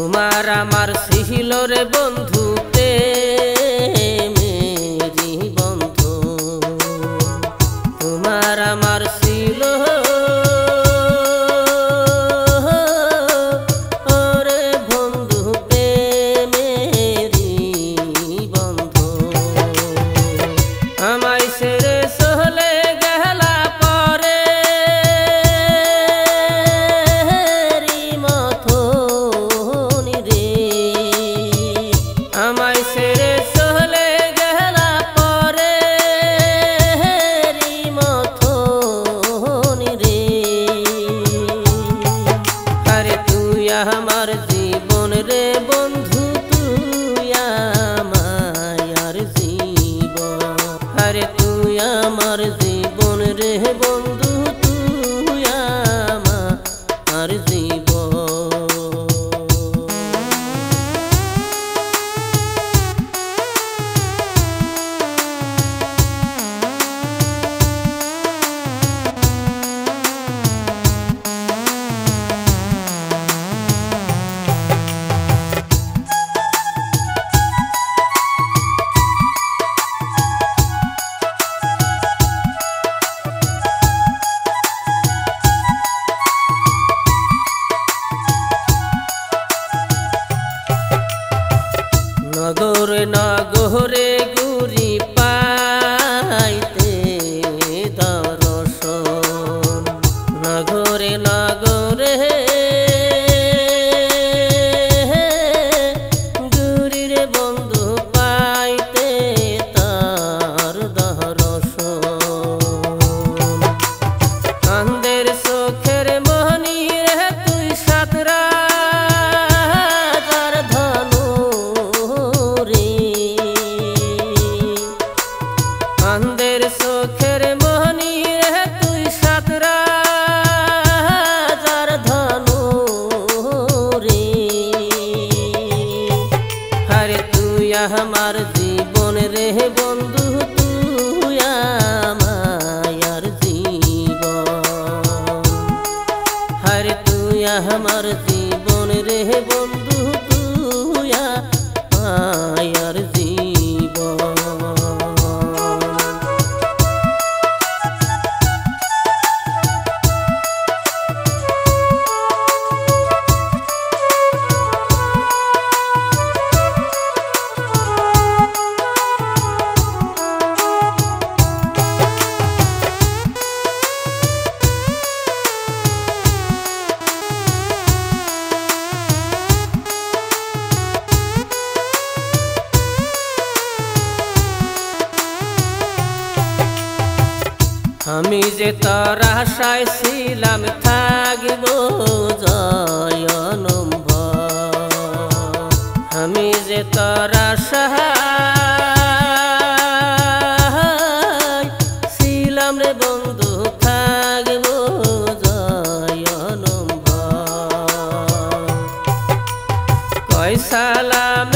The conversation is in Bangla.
তোমার আমার ছিল রে বন্ধু প্রেমেরি বন্ধু, তোমার আমার ছিল ওরে বন্ধু প্রেমেরি বন্ধু। আমায় ছেড়ে চলে গেলা পরে আমায় ছেড়ে চলে গেলা পরে মথনি রে। আরে তুই আমার জীবন রে বন্ধু, তুই আমার জীবন। আরে তুই আমার জীবন রে বন্ধু, তুই আমার জীবন। নগরে নগরে গুরি পাইতে দর্শন, নগরে নগরে গুরির বন্ধু পাইতে তার দর্শন। কান্দের চোখের মনি রে তুই সাতরা কান্দের চোখের মনি রে তুই সাতরা ধনু রে। আরে তুই আমার জীবন রে বন্ধু, তুই আমার জীবন। আরে তুই আমার জীবন রে বন্ধু, তুই আমার জীবন। আমি যে তোর আশায় ছিলাম থাকব জয়নম্ব, আমি যে তোর আশায় ছিলাম রে বন্ধু থাকব জয়নম্ব। কয় সালাম